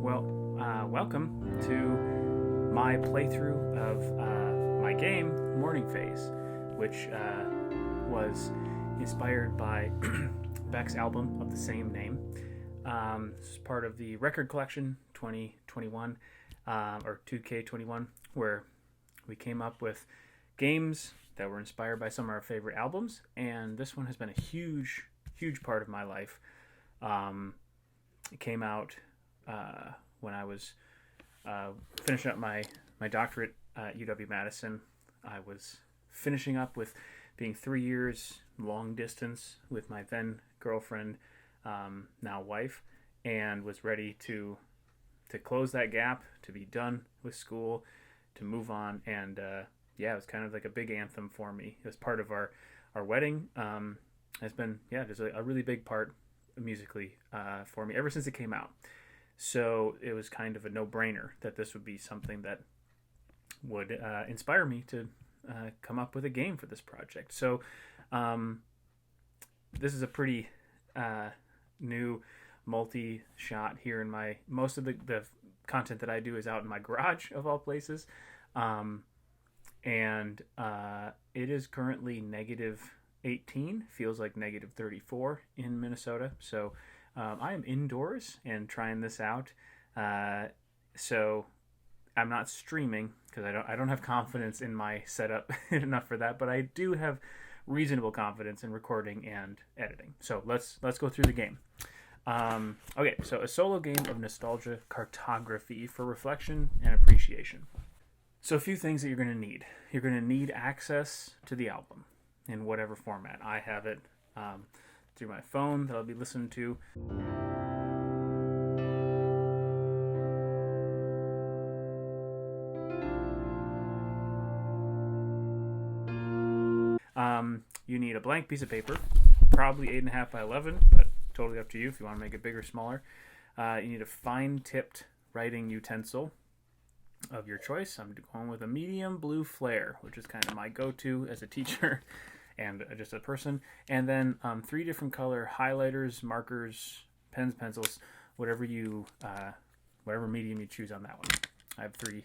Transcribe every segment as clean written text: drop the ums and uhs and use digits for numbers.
Welcome to my playthrough of my game, Morning Phase, which was inspired by Beck's album of the same name. This is part of the record collection 2021, or 2K21, where we came up with games that were inspired by some of our favorite albums, and this one has been a huge part of my life. It came out when I was finishing up my doctorate at UW-Madison. I was finishing up with being 3 years long distance with my then girlfriend, now wife, and was ready to close that gap, to be done with school, to move on. And it was kind of like a big anthem for me. It was part of our wedding. Has been just a really big part musically for me ever since it came out. So it was kind of a no-brainer that this would be something that would inspire me to come up with a game for this project. So this is a pretty new multi-shot here in my... Most of the content that I do is out in my garage, of all places. And it is currently negative 18, feels like negative 34 in Minnesota. So I am indoors and trying this out. So I'm not streaming because I don't have confidence in my setup enough for that, but I do have reasonable confidence in recording and editing. So let's go through the game. Okay, so a solo game of nostalgia cartography for reflection and appreciation. So a few things that you're going to need. You're going to need access to the album in whatever format. I have it through my phone that I'll be listening to. You need a blank piece of paper, probably 8.5 by 11, but totally up to you if you want to make it bigger or smaller. You need a fine-tipped writing utensil of your choice. I'm going with a medium blue flare, which is kind of my go-to as a teacher and just a person. And then 3 different color highlighters, markers, pens, pencils, whatever medium you choose on that one. I have 3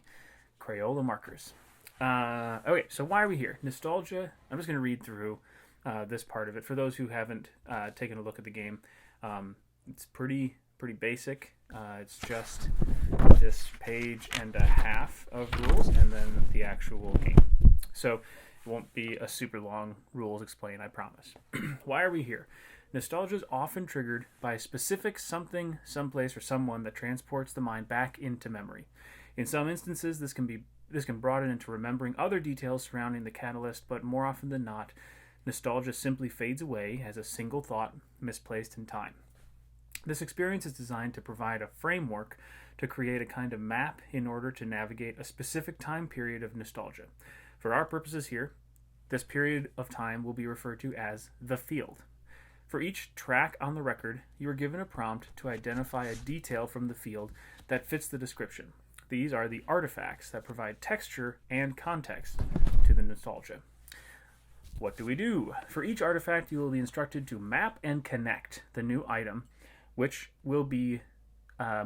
Crayola markers. Okay, so why are we here? Nostalgia. I'm just going to read through this part of it. For those who haven't taken a look at the game, it's pretty basic. It's just this page and a half of rules and then the actual game. So it won't be a super long rules explain, I promise. Why are we here? Nostalgia is often triggered by a specific something, someplace, or someone that transports the mind back into memory. In some instances, this can broaden into remembering other details surrounding the catalyst, but more often than not, nostalgia simply fades away as a single thought misplaced in time. This experience is designed to provide a framework to create a kind of map in order to navigate a specific time period of nostalgia. For our purposes here, this period of time will be referred to as the field. For each track on the record, you are given a prompt to identify a detail from the field that fits the description. These are the artifacts that provide texture and context to the nostalgia. What do we do? For each artifact, you will be instructed to map and connect the new item, which will be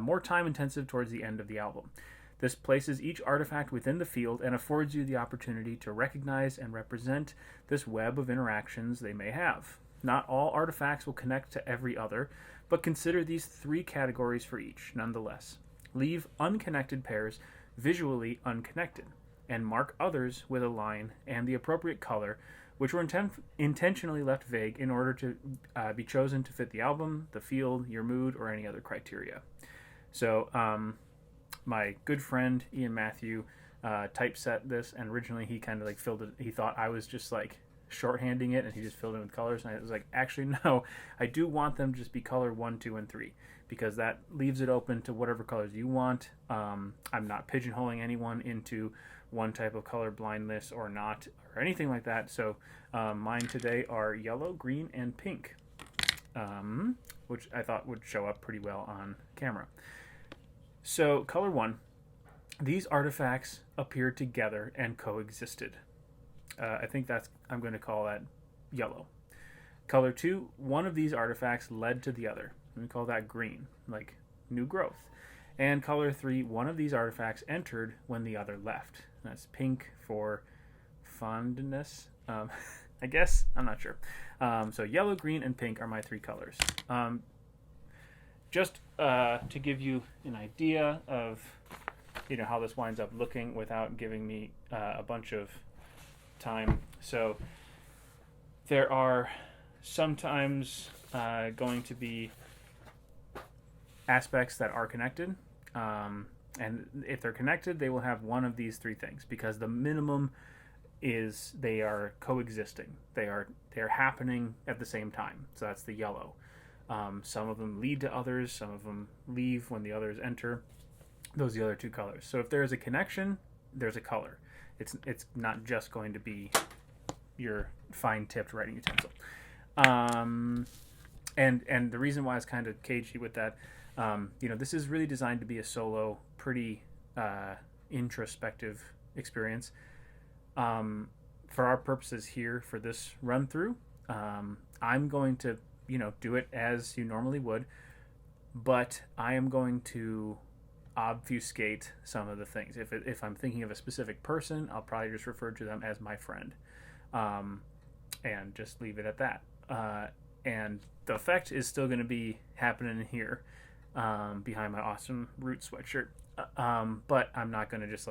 more time-intensive towards the end of the album. This places each artifact within the field and affords you the opportunity to recognize and represent this web of interactions they may have. Not all artifacts will connect to every other, but consider these 3 categories for each, nonetheless. Leave unconnected pairs visually unconnected, and mark others with a line and the appropriate color, which were intentionally left vague in order to be chosen to fit the album, the field, your mood, or any other criteria. So my good friend Ian Matthew typeset this, and originally he kind of like filled it. He thought I was just like shorthanding it, and he just filled it with colors. And I was like, actually, no, I do want them to just be color 1, 2, and 3, because that leaves it open to whatever colors you want. I'm not pigeonholing anyone into one type of color blindness or not, or anything like that. So mine today are yellow, green, and pink, which I thought would show up pretty well on camera. So color 1, these artifacts appeared together and coexisted. I think I'm going to call that yellow. Color 2, one of these artifacts led to the other. We call that green, like new growth. And color 3, one of these artifacts entered when the other left. That's pink for fondness, I guess. I'm not sure. So yellow, green, and pink are my 3 colors. Just to give you an idea of how this winds up looking without giving me a bunch of time. So there are sometimes going to be aspects that are connected. And if they're connected, they will have one of these 3 things, because the minimum is they are coexisting. They are happening at the same time. So that's the yellow. Some of them lead to others. Some of them leave when the others enter. Those are the other 2 colors. So if there is a connection, there's a color. It's not just going to be your fine-tipped writing utensil. And the reason why it's kind of cagey with that, this is really designed to be a solo, pretty introspective experience. For our purposes here for this run through, I'm going to do it as you normally would, but I am going to obfuscate some of the things. If I'm thinking of a specific person, I'll probably just refer to them as my friend, and just leave it at that. And the effect is still going to be happening here, behind my awesome root sweatshirt. But I'm not going to just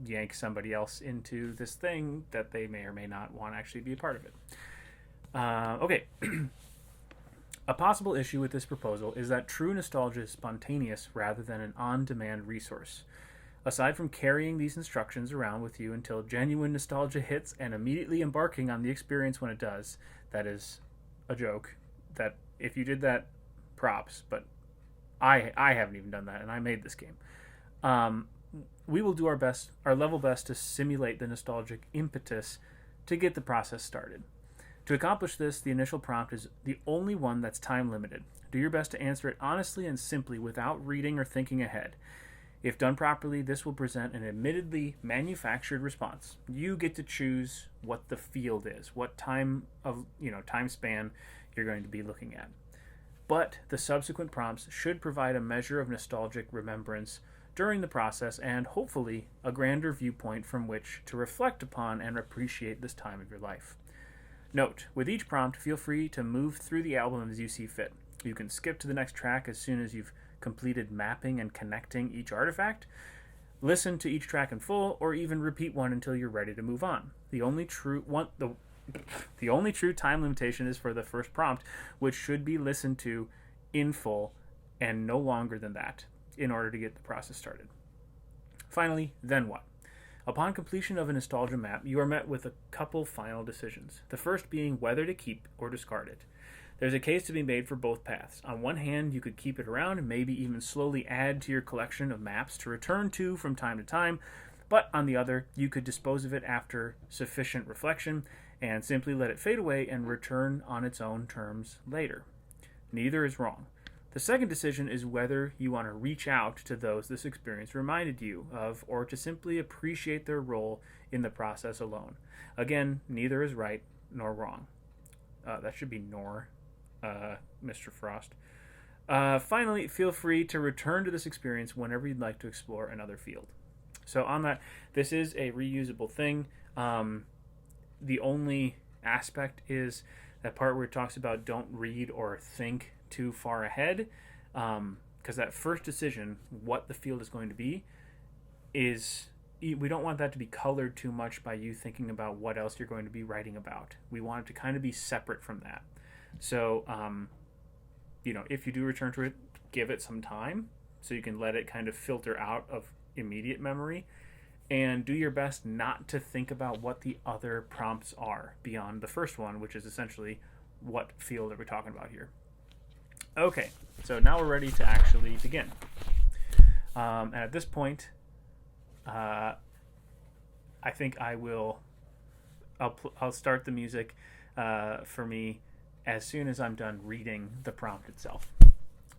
yank somebody else into this thing that they may or may not want to actually be a part of it. Okay. A possible issue with this proposal is that true nostalgia is spontaneous rather than an on-demand resource. Aside from carrying these instructions around with you until genuine nostalgia hits and immediately embarking on the experience when it does, that is a joke. That if you did that, props, but I haven't even done that, and I made this game. We will do our level best to simulate the nostalgic impetus to get the process started. To accomplish this, the initial prompt is the only one that's time limited. Do your best to answer it honestly and simply without reading or thinking ahead. If done properly, this will present an admittedly manufactured response. You get to choose what the field is, what time span you're going to be looking at. But the subsequent prompts should provide a measure of nostalgic remembrance during the process and, hopefully, a grander viewpoint from which to reflect upon and appreciate this time of your life. Note, with each prompt, feel free to move through the album as you see fit. You can skip to the next track as soon as you've completed mapping and connecting each artifact, listen to each track in full, or even repeat one until you're ready to move on. The only true time limitation is for the first prompt, which should be listened to in full and no longer than that in order to get the process started. Finally, then what? Upon completion of a nostalgia map, you are met with a couple final decisions. The first being whether to keep or discard it. There's a case to be made for both paths. On one hand, you could keep it around and maybe even slowly add to your collection of maps to return to from time to time, but on the other, you could dispose of it after sufficient reflection and simply let it fade away and return on its own terms later. Neither is wrong. The second decision is whether you want to reach out to those this experience reminded you of, or to simply appreciate their role in the process alone. Again, neither is right nor wrong. That should be nor, Mr. Frost. Finally, feel free to return to this experience whenever you'd like to explore another field. So on that, this is a reusable thing. The only aspect is that part where it talks about don't read or think too far ahead, because that first decision, what the field is going to be, is we don't want that to be colored too much by you thinking about what else you're going to be writing about. We want it to kind of be separate from that. So, if you do return to it, give it some time so you can let it kind of filter out of immediate memory, and do your best not to think about what the other prompts are beyond the first one, which is essentially what field are we talking about here. Okay, so now we're ready to actually begin. And at this point, I think I'll start the music for me as soon as I'm done reading the prompt itself.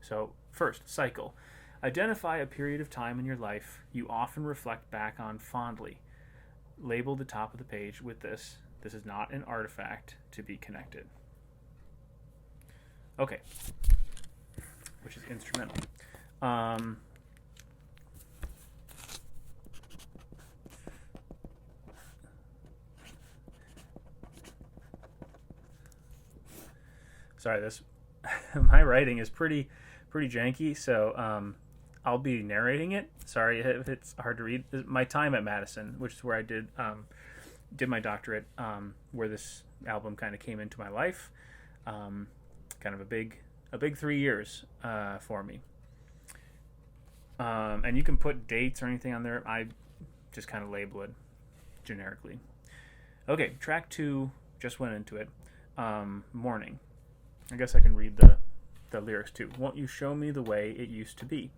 So first, cycle. Identify a period of time in your life you often reflect back on fondly. Label the top of the page with this. This is not an artifact to be connected. Okay. Which is instrumental. Sorry, this my writing is pretty janky, so I'll be narrating it. Sorry if it's hard to read. My time at Madison, which is where I did my doctorate, where this album kind of came into my life. Kind of a big 3 years for me. And you can put dates or anything on there. I just kind of label it generically. Okay, track 2 just went into it. Morning. I guess I can read the lyrics too. Won't you show me the way it used to be?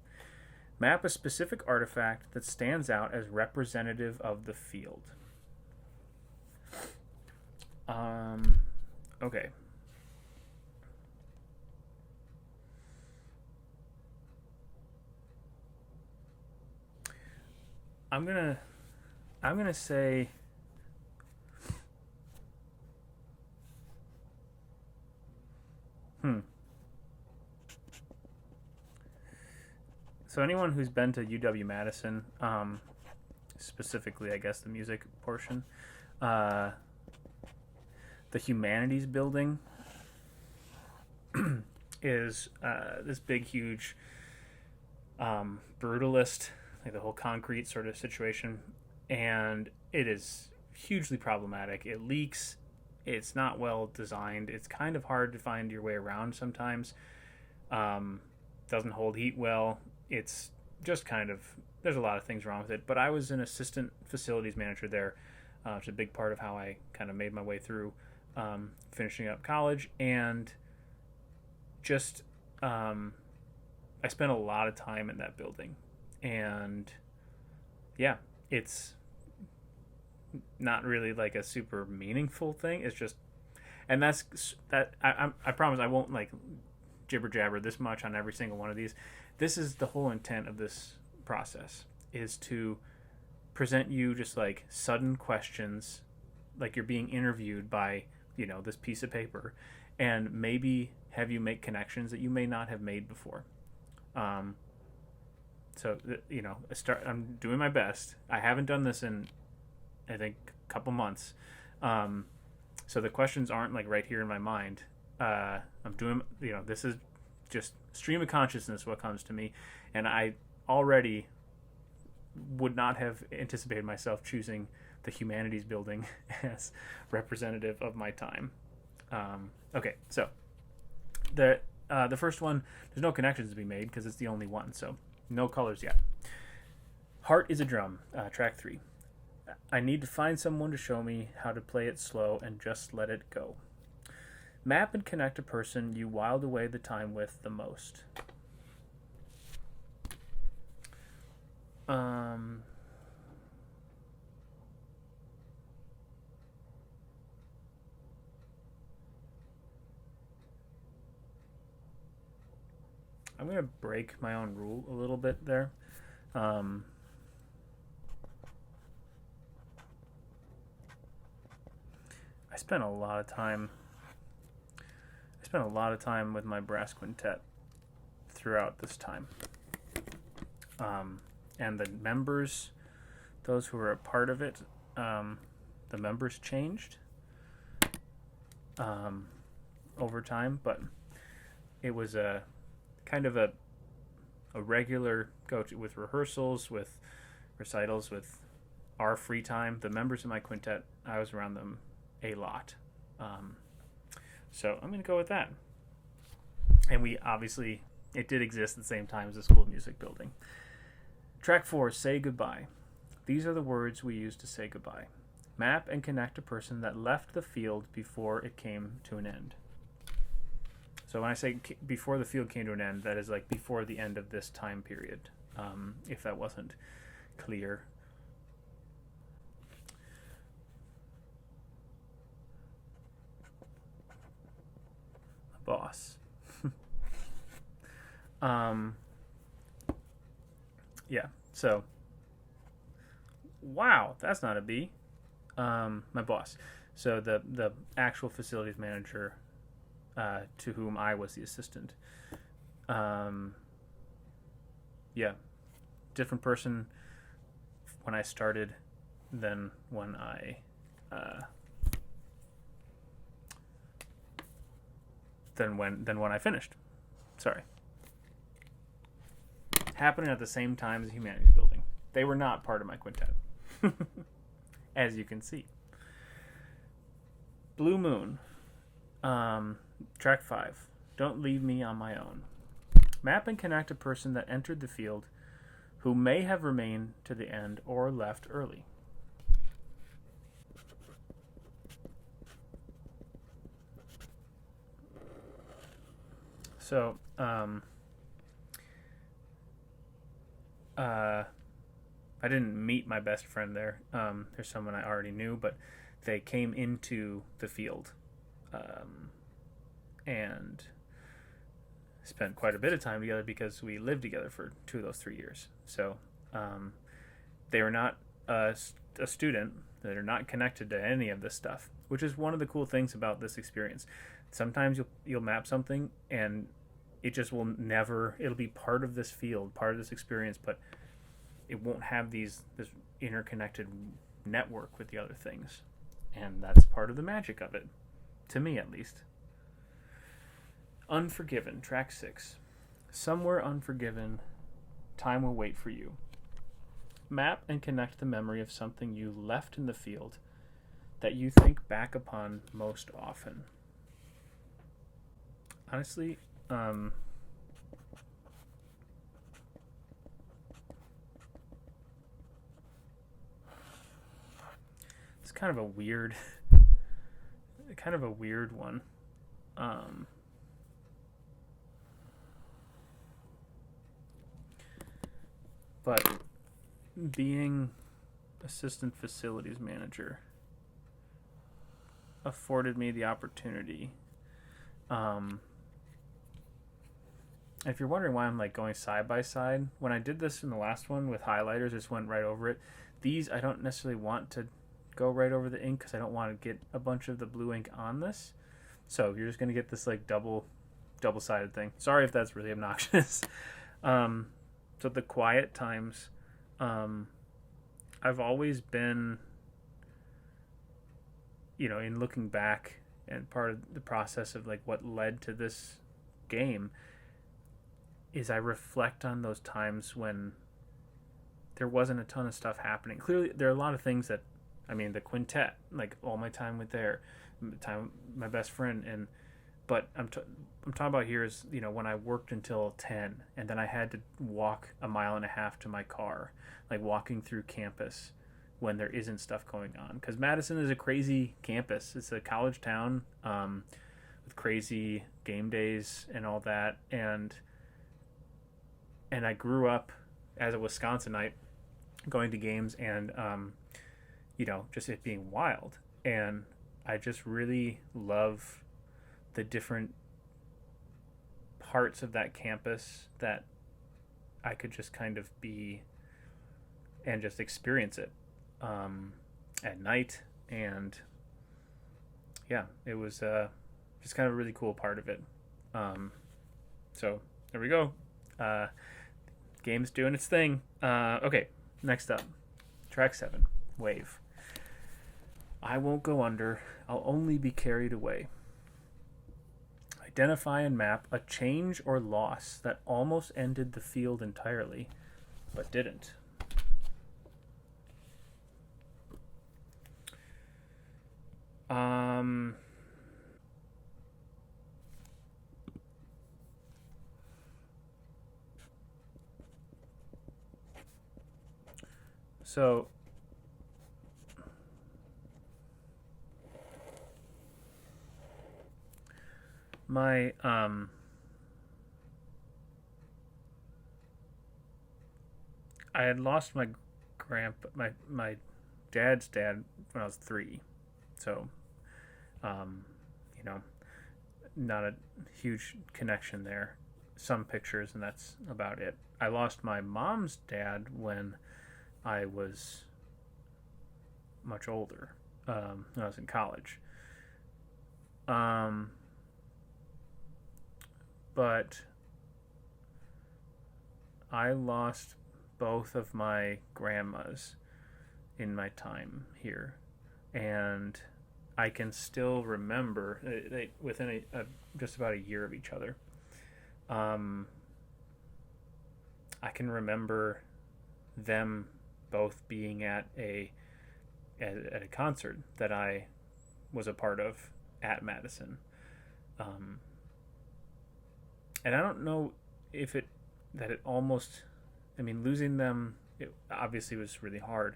Map a specific artifact that stands out as representative of the field. Okay. I'm gonna say So anyone who's been to UW-Madison, specifically, I guess, the music portion, the Humanities building is this big, huge brutalist, like the whole concrete sort of situation, and it is hugely problematic. It leaks. It's not well designed. It's kind of hard to find your way around sometimes. Doesn't hold heat well. It's just kind of, there's a lot of things wrong with it. But I was an assistant facilities manager there, which is a big part of how I kind of made my way through finishing up college. And just, I spent a lot of time in that building. And yeah, it's not really like a super meaningful thing. It's just, and that's that. I promise I won't like jibber jabber this much on every single one of these. This is the whole intent of this process, is to present you just like sudden questions, like you're being interviewed by, this piece of paper, and maybe have you make connections that you may not have made before. So I'm doing my best. I haven't done this in, I think, a couple months. So the questions aren't like right here in my mind. I'm doing, this is just stream of consciousness what comes to me, and I already would not have anticipated myself choosing the Humanities building as representative of my time. Okay, so the first one, there's no connections to be made because it's the only one, so no colors yet. Heart is a drum, track 3. I need to find someone to show me how to play it slow and just let it go. Map and connect a person you whiled away the time with the most. I'm going to break my own rule a little bit there. I spent a lot of time with my brass quintet throughout this time. And the members, those who were a part of it, the members changed over time, but it was a kind of a regular go-to with rehearsals, with recitals, with our free time. The members of my quintet, I was around them a lot. So I'm going to go with that. And we obviously, it did exist at the same time as the School of Music building. Track 4, say goodbye. These are the words we use to say goodbye. Map and connect a person that left the field before it came to an end. So when I say before the field came to an end, that is like before the end of this time period, if that wasn't clear. Boss. Yeah, so wow, that's not a B. My boss. So the actual facilities manager to whom I was the assistant. Yeah, different person when I started than when I than when I finished. Sorry. Happening at the same time as humanities building. They were not part of my quintet, as you can see. Blue Moon, track 5. Don't leave me on my own. Map and connect a person that entered the field who may have remained to the end or left early. So, I didn't meet my best friend there. There's someone I already knew, but they came into the field and spent quite a bit of time together because we lived together for 2 of those 3 years. So they were not a student. They're not connected to any of this stuff, which is one of the cool things about this experience. Sometimes you'll map something and it just will never, it'll be part of this field, part of this experience, but it won't have this interconnected network with the other things. And that's part of the magic of it, to me at least. Unforgiven, track 6. Somewhere unforgiven, time will wait for you. Map and connect the memory of something you left in the field that you think back upon most often. Honestly, it's kind of a weird one. But being assistant facilities manager afforded me the opportunity. If you're wondering why I'm like going side by side, when I did this in the last one with highlighters, just went right over it. These I don't necessarily want to go right over the ink because I don't want to get a bunch of the blue ink on this. So you're just going to get this like double-sided thing. Sorry if that's really obnoxious. So the quiet times, I've always been, in looking back and part of the process of like what led to this game is I reflect on those times when there wasn't a ton of stuff happening. Clearly, there are a lot of things that, the quintet, like all my time with my best friend, but I'm talking about here is, when I worked until 10 and then I had to walk 1.5 miles to my car, like walking through campus when there isn't stuff going on. Because Madison is a crazy campus. It's a college town with crazy game days and all that. And I grew up as a Wisconsinite going to games and, just it being wild. And I just really love the different parts of that campus that I could just kind of be and just experience it at night. And yeah, it was just kind of a really cool part of it. So there we go. Game's doing its thing. Okay, next up. Track 7, Wave. I won't go under. I'll only be carried away. Identify and map a change or loss that almost ended the field entirely, but didn't. So my I had lost my my dad's dad when I was 3, so not a huge connection there. Some pictures, and that's about it. I lost my mom's dad when I was much older, when I was in college. But I lost both of my grandmas in my time here, and I can still remember within just about a year of each other. I can remember them both being at a concert that I was a part of at Madison. And I don't know if it almost, I mean, losing them, it obviously was really hard.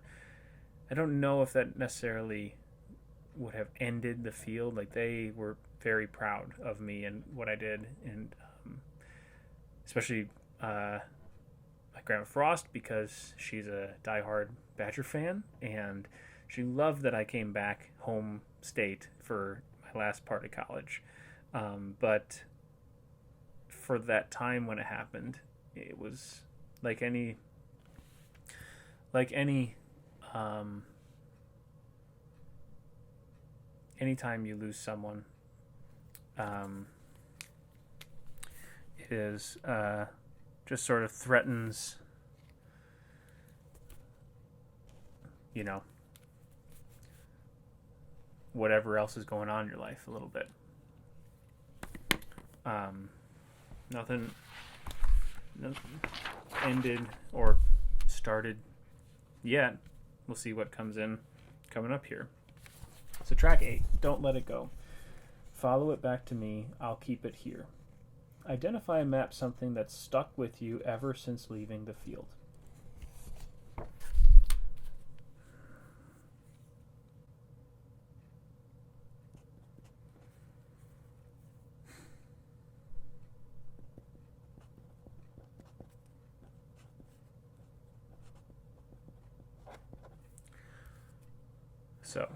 I don't know if that necessarily would have ended the field. Like, they were very proud of me and what I did, and especially my Grandma Frost, because she's a diehard Badger fan, and she loved that I came back home state for my last part of college. But for that time when it happened, it was like any anytime you lose someone, it is just sort of threatens, whatever else is going on in your life a little bit. Nothing ended or started yet. We'll see what coming up here. So track 8, Don't Let It Go. Follow it back to me, I'll keep it here. Identify and map something that's stuck with you ever since leaving the field. So,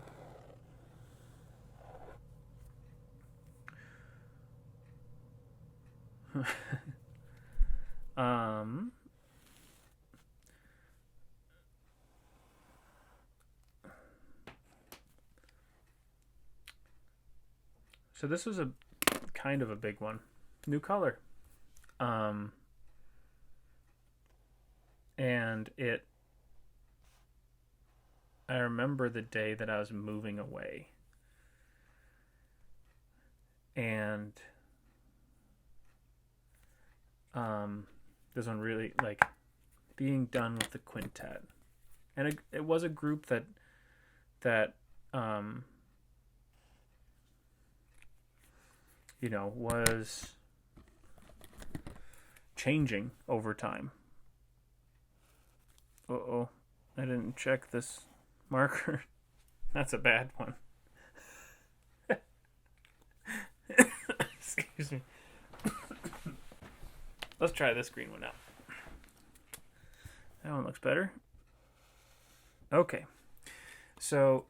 so this was a kind of a big one. New color. And I remember the day that I was moving away. And this one really, like, being done with the quintet. And it was a group that was changing over time. Uh-oh, I didn't check this marker. That's a bad one. Excuse me. Let's try this green one out. That one looks better. Okay. So,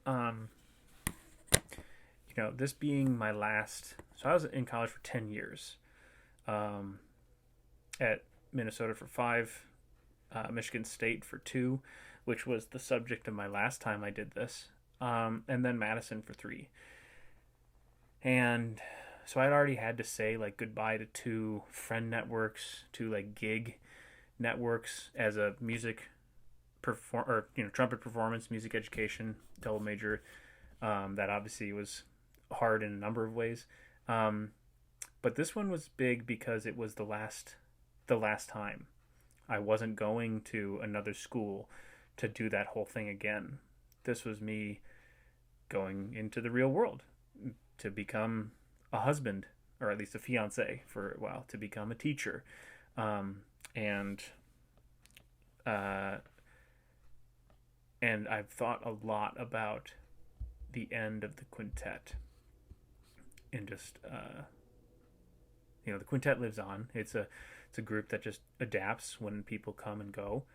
this being my last... So I was in college for 10 years. At Minnesota for 5. Michigan State for 2, which was the subject of my last time I did this. And then Madison for 3. And so I'd already had to say, like, goodbye to 2 friend networks, 2, like, gig networks as a music trumpet performance, music education, double major. That obviously was hard in a number of ways. But this one was big because it was the last time. I wasn't going to another school to do that whole thing again. This was me going into the real world to become a husband, or at least a fiance for a while, to become a teacher. And I've thought a lot about the end of the quintet. And just, the quintet lives on. It's a group that just adapts when people come and go.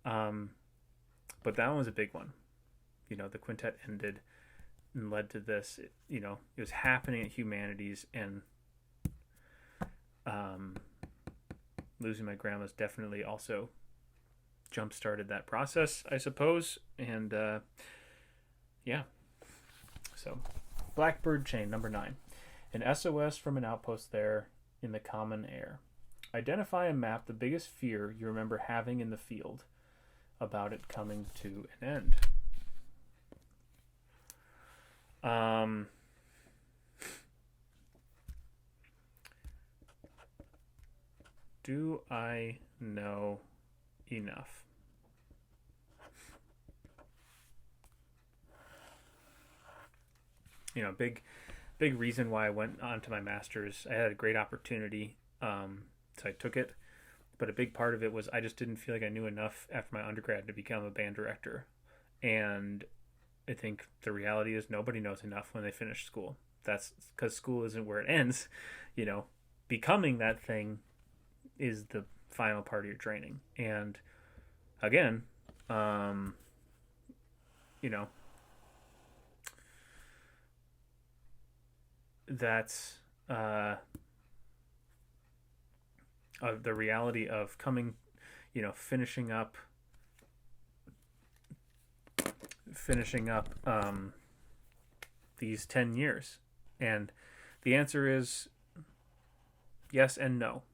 But that one was a big one. The quintet ended and led to this. It was happening at Humanities, and losing my grandma's definitely also jump-started that process, I suppose. And yeah. So, Blackbird Chain, number 9. An SOS from an outpost there in the common air. Identify and map the biggest fear you remember having in the field about it coming to an end. Do I know enough? Big reason why I went on to my master's. I had a great opportunity, so I took it. But a big part of it was I just didn't feel like I knew enough after my undergrad to become a band director. And I think the reality is nobody knows enough when they finish school. That's because school isn't where it ends. Becoming that thing is the final part of your training. And again, that's the reality of finishing up these 10 years. And the answer is yes and no.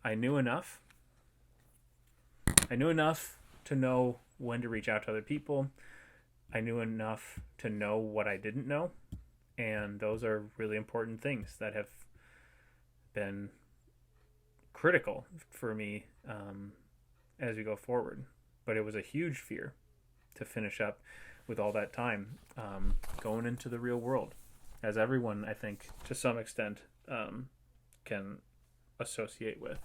I knew enough. I knew enough to know when to reach out to other people. I knew enough to know what I didn't know. And those are really important things that have been critical for me as we go forward. But it was a huge fear to finish up with all that time going into the real world, as everyone, I think, to some extent can associate with.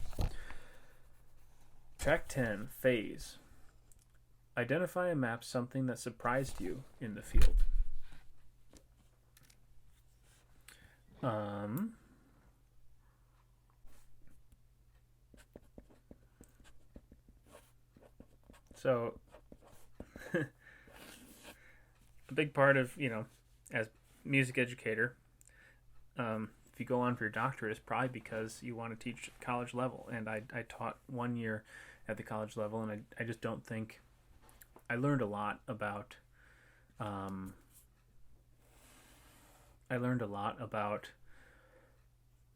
Track 10, phase. Identify and map something that surprised you in the field. So a big part of, as music educator, if you go on for your doctorate, it's probably because you want to teach college level. And I taught 1 year at the college level, and I just don't think I learned a lot about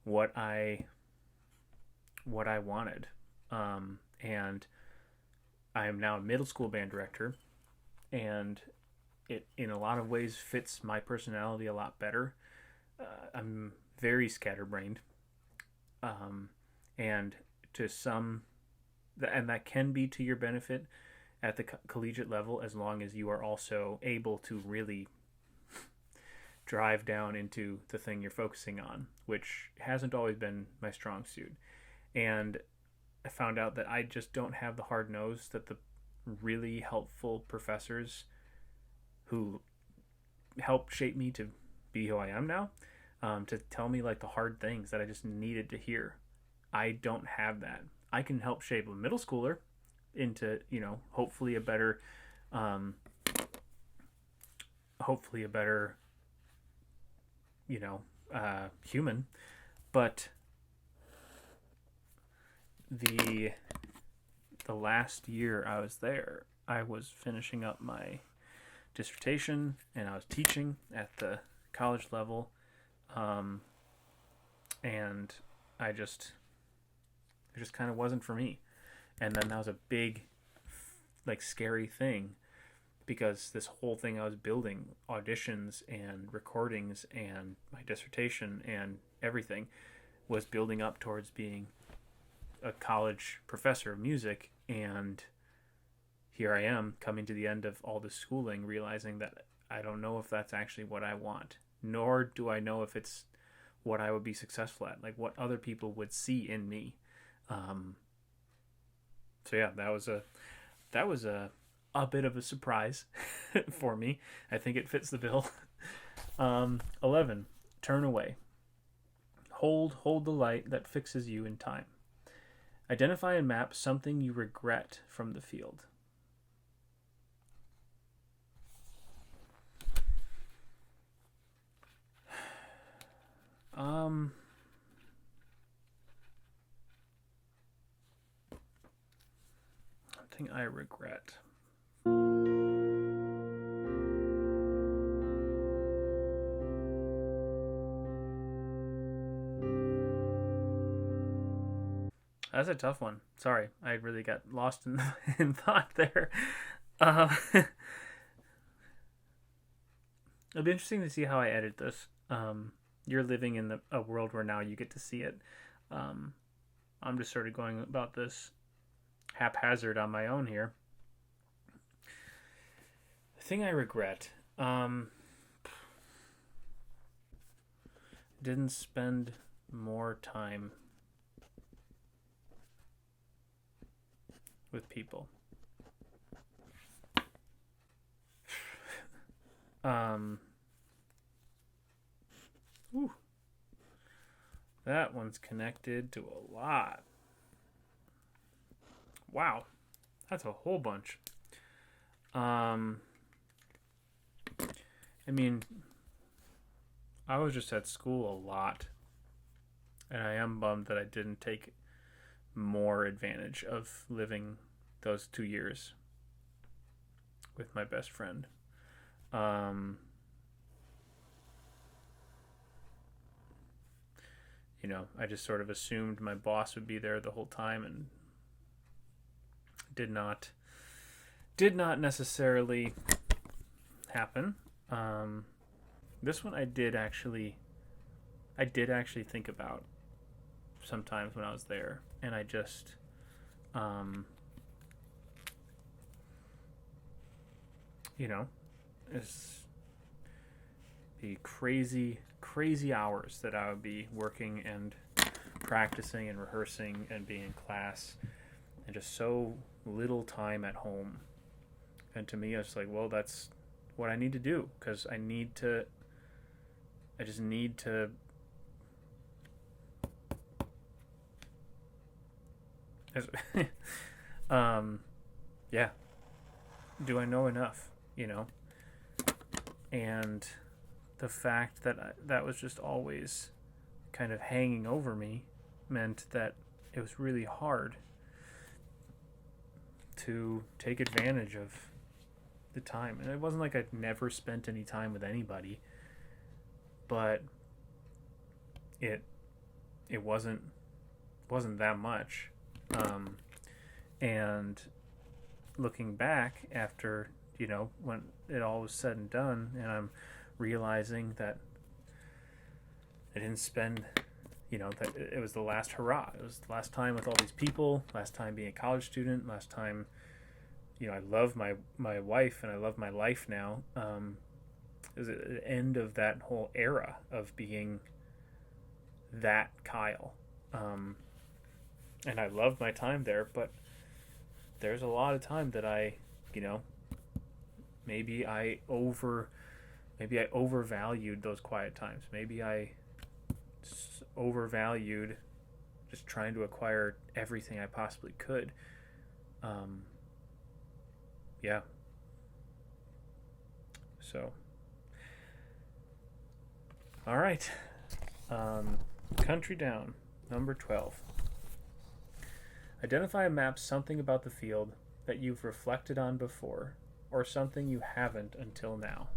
what I wanted, and I am now a middle school band director, and it in a lot of ways fits my personality a lot better. I'm very scatterbrained, and that can be to your benefit at the collegiate level, as long as you are also able to really drive down into the thing you're focusing on, which hasn't always been my strong suit. And I found out that I just don't have the hard nose that the really helpful professors who helped shape me to be who I am now, to tell me like the hard things that I just needed to hear. I don't have that. I can help shape a middle schooler into, hopefully a better human. But the last year I was there, I was finishing up my dissertation and I was teaching at the college level, and it just kind of wasn't for me. And then that was a big, scary thing, because this whole thing I was building, auditions and recordings and my dissertation and everything, was building up towards being a college professor of music. And here I am coming to the end of all this schooling, realizing that I don't know if that's actually what I want, nor do I know if it's what I would be successful at, like what other people would see in me. So yeah, that was a bit of a surprise for me. I think it fits the bill. 11, turn away. Hold the light that fixes you in time. Identify and map something you regret from the field. Something I regret. That's a tough one. Sorry, I really got lost in thought there. It'll be interesting to see how I edit this. You're living in a world where now you get to see it. I'm just sort of going about this haphazard on my own here. The thing I regret, didn't spend more time with people. Whew. That one's connected to a lot. Wow, that's a whole bunch. I mean, I was just at school a lot, and I am bummed that I didn't take more advantage of living those 2 years with my best friend. I just sort of assumed my boss would be there the whole time, and did not necessarily happen. This one I did actually think about sometimes when I was there, and I just it's the crazy hours that I would be working and practicing and rehearsing and being in class, and just so little time at home. And to me, I was like, well, that's what I need to do, because I just need to yeah, do I know enough, and the fact that that was just always kind of hanging over me meant that it was really hard to take advantage of the time. And it wasn't like I'd never spent any time with anybody, but it wasn't that much. And looking back after, when it all was said and done, and I'm realizing that I didn't spend, that it was the last hurrah. It was the last time with all these people, last time being a college student, last time, I love my wife and I love my life now. It was the end of that whole era of being that Kyle. And I loved my time there, but there's a lot of time that I, maybe I overvalued those quiet times. Maybe I overvalued just trying to acquire everything I possibly could. Yeah. So, all right. Country down, number 12. Identify a map something about the field that you've reflected on before, or something you haven't until now.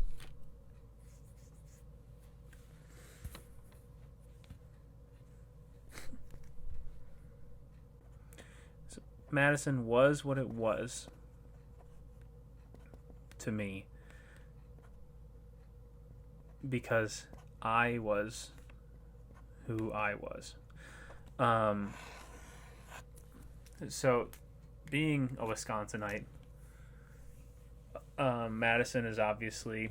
So Madison was what it was to me because I was who I was. So, being a Wisconsinite, Madison is obviously,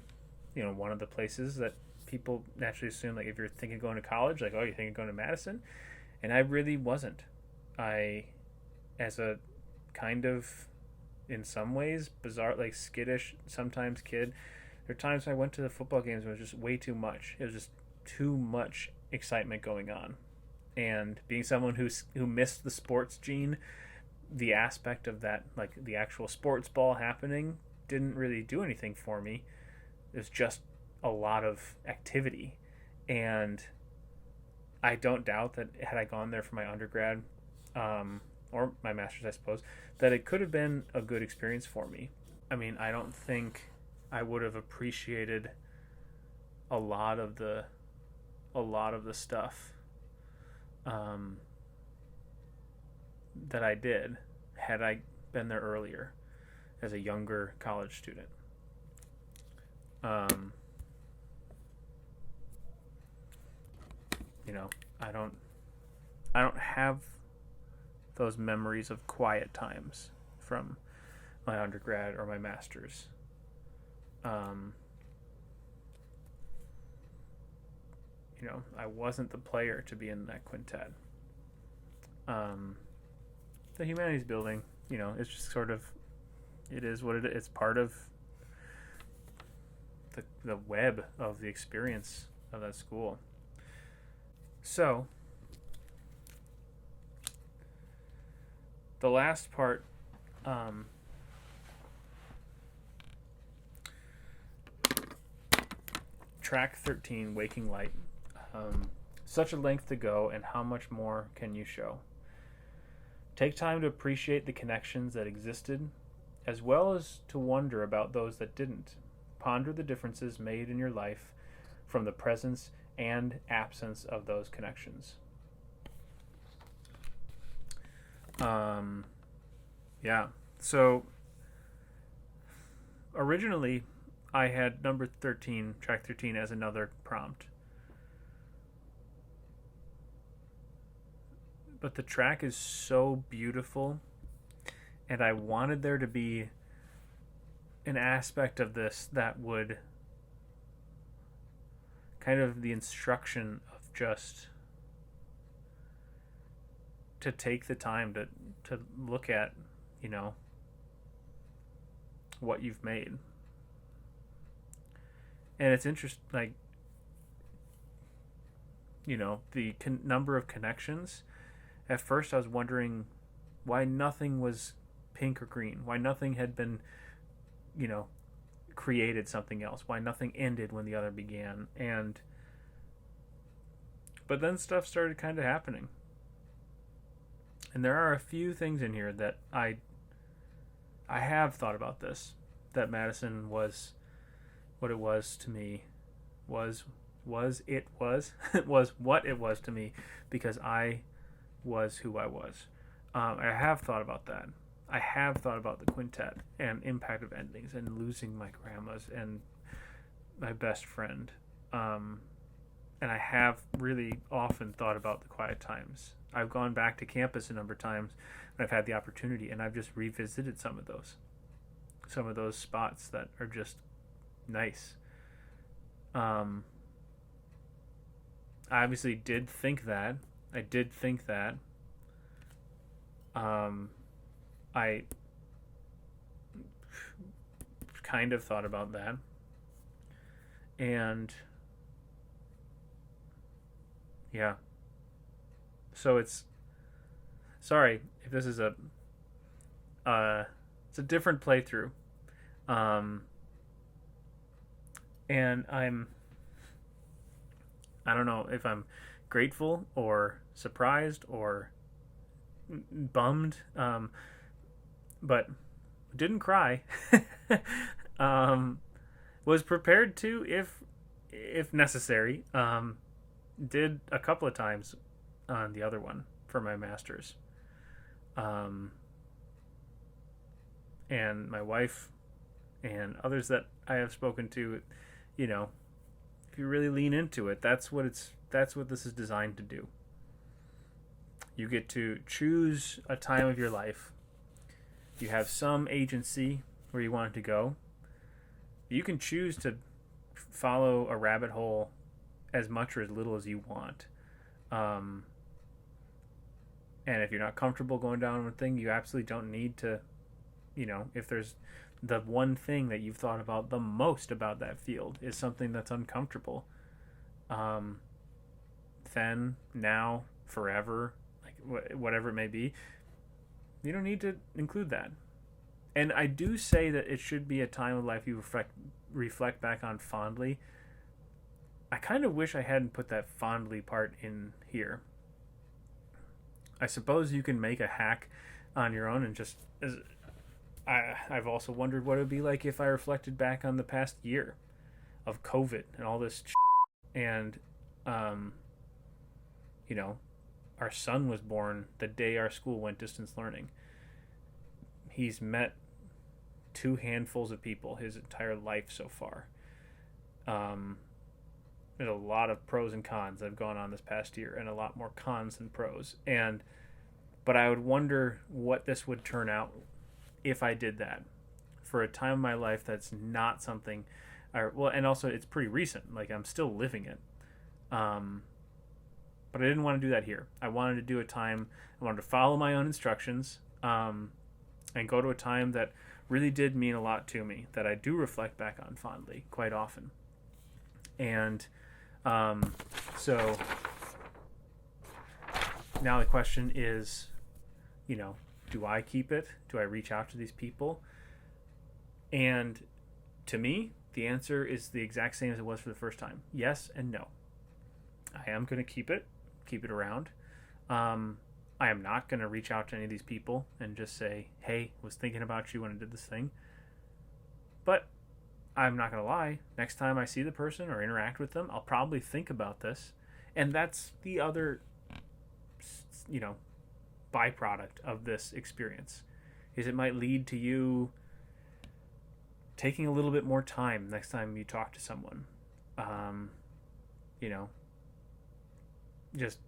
one of the places that people naturally assume, like, if you're thinking of going to college, like, oh, you're thinking of going to Madison? And I really wasn't. As a kind of, in some ways, bizarre, like, skittish, sometimes kid, there are times when I went to the football games and it was just way too much. It was just too much excitement going on. And being someone who missed the sports gene, the aspect of that, like the actual sports ball happening, didn't really do anything for me. It was just a lot of activity. And I don't doubt that had I gone there for my undergrad, or my master's, I suppose, that it could have been a good experience for me. I mean, I don't think I would have appreciated a lot of the stuff that I did had I been there earlier as a younger college student. I don't have those memories of quiet times from my undergrad or my master's. I wasn't the player to be in that quintet. The humanities building, it's just sort of, it is what it is. It's part of the web of the experience of that school. So, the last part, track 13, Waking Light. Such a length to go, and how much more can you show? Take time to appreciate the connections that existed, as well as to wonder about those that didn't. Ponder the differences made in your life from the presence and absence of those connections. So originally I had number 13, track 13, as another prompt. But the track is so beautiful, and I wanted there to be an aspect of this that would kind of the instruction of just to take the time to look at, what you've made. And it's interesting, like, the number of connections. At first I was wondering why nothing was pink or green, why nothing had been, created something else, why nothing ended when the other began. But then stuff started kind of happening. And there are a few things in here that I have thought about this, that Madison was what it was to me, was what it was to me, because I was who I was. I have thought about that. I have thought about the quintet and impact of endings and losing my grandmas and my best friend. And I have really often thought about the quiet times. I've gone back to campus a number of times when I've had the opportunity, and I've just revisited some of those spots that are just nice. I obviously did think that. I kind of thought about that. And yeah. So it's sorry if this is it's a different playthrough. And I don't know if I'm grateful or surprised or bummed, but didn't cry. Was prepared to if necessary. Did a couple of times on the other one for my master's. And my wife and others that I have spoken to, if you really lean into it, that's what this is designed to do. You get to choose a time of your life. You have some agency where you want it to go. You can choose to follow a rabbit hole as much or as little as you want. And if you're not comfortable going down one thing, you absolutely don't need to, if there's the one thing that you've thought about the most about that field is something that's uncomfortable, then, now, forever, like whatever it may be, you don't need to include that. And I do say that it should be a time of life you reflect back on fondly. I kind of wish I hadn't put that fondly part in here. I suppose you can make a hack on your own and just... I've also wondered what it would be like if I reflected back on the past year of COVID and all this and, our son was born the day our school went distance learning. He's met 2 handfuls of people his entire life so far. there's a lot of pros and cons that have gone on this past year, and a lot more cons than pros. But I would wonder what this would turn out if I did that for a time of my life that's not something, and also it's pretty recent. Like, I'm still living it. But I didn't want to do that here. I wanted to do a time, I wanted to follow my own instructions, and go to a time that really did mean a lot to me, that I do reflect back on fondly quite often. And so now the question is, do I keep it? Do I reach out to these people? And to me, the answer is the exact same as it was for the first time. Yes and no. I am going to keep it around. I am not going to reach out to any of these people and just say, hey, was thinking about you when I did this thing. But I'm not going to lie. Next time I see the person or interact with them, I'll probably think about this. And that's the other, byproduct of this experience, is it might lead to you taking a little bit more time next time you talk to someone. Just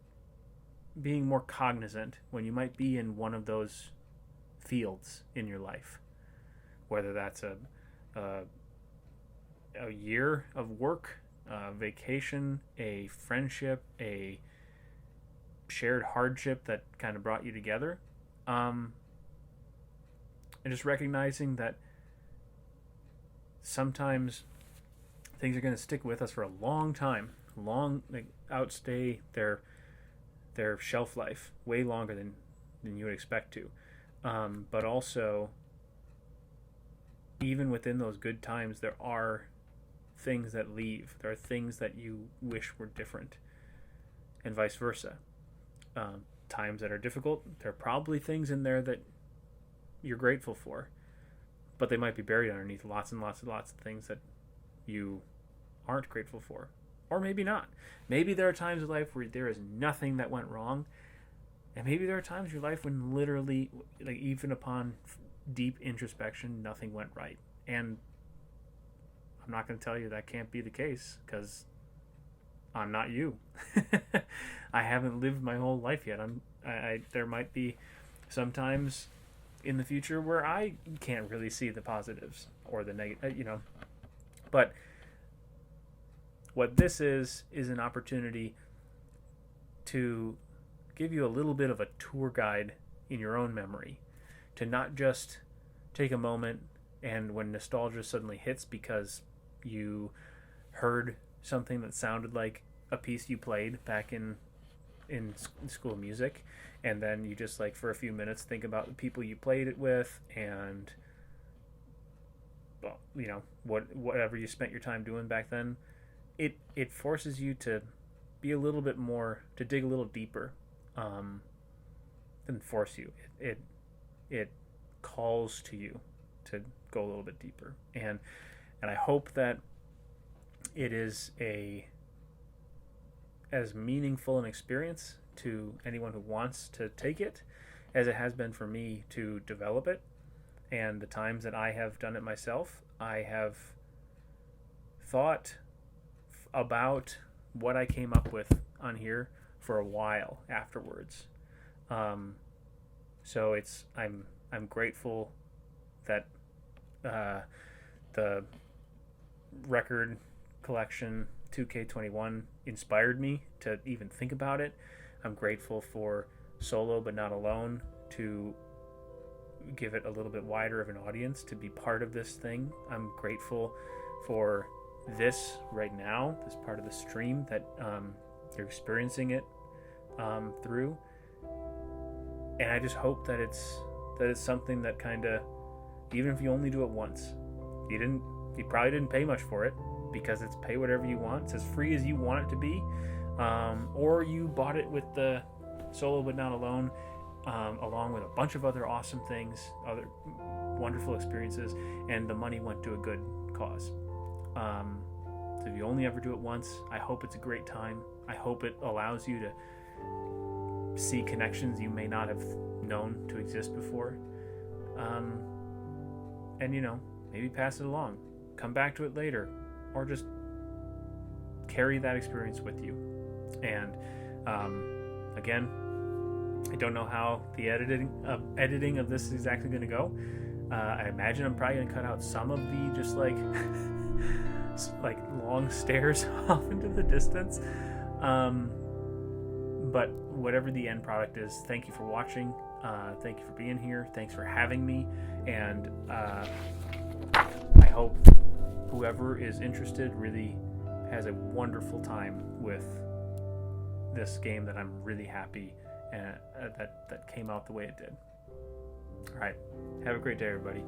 being more cognizant when you might be in one of those fields in your life, whether that's a year of work, a vacation, a friendship, a shared hardship that kind of brought you together, and just recognizing that sometimes things are going to stick with us for a long time, outstay their shelf life way longer than you would expect to. But also, even within those good times, there are things that leave. There are things that you wish were different, and vice versa. Times that are difficult, there are probably things in there that you're grateful for, but they might be buried underneath lots and lots and lots of things that you aren't grateful for. Or maybe not. Maybe there are times in life where there is nothing that went wrong, and maybe there are times in your life when literally, like, even upon deep introspection, nothing went right. And I'm not going to tell you that can't be the case, because I'm not you. I haven't lived my whole life yet. There might be sometimes in the future where I can't really see the positives or the negative, But what this is an opportunity to give you a little bit of a tour guide in your own memory, to not just take a moment and when nostalgia suddenly hits because you heard something that sounded like a piece you played back in school music, and then you just, like, for a few minutes think about the people you played it with, and, well, whatever you spent your time doing back then. It forces you to be a little bit more, to dig a little deeper, than force you. It calls to you to go a little bit deeper, and I hope that it is as meaningful an experience to anyone who wants to take it as it has been for me to develop it. And the times that I have done it myself, I have thought about what I came up with on here for a while afterwards. So I'm grateful that the record collection 2K21 inspired me to even think about it. I'm grateful for Solo But Not Alone to give it a little bit wider of an audience, to be part of this thing. I'm grateful for this right now, this part of the stream that you're experiencing it through. And I just hope that it's something that kind of, even if you only do it once, you probably didn't pay much for it, because it's pay whatever you want. It's as free as you want it to be. Or you bought it with the Solo But Not Alone, along with a bunch of other awesome things, other wonderful experiences, and the money went to a good cause. So if you only ever do it once, I hope it's a great time. I hope it allows you to see connections you may not have known to exist before. And maybe pass it along. Come back to it later. Or just carry that experience with you. And again, I don't know how the editing of this is exactly going to go. I imagine I'm probably going to cut out some of the just like long stares off into the distance. But whatever the end product is, thank you for watching. Thank you for being here. Thanks for having me. And I hope whoever is interested really has a wonderful time with this game that I'm really happy that came out the way it did. All right. Have a great day, everybody.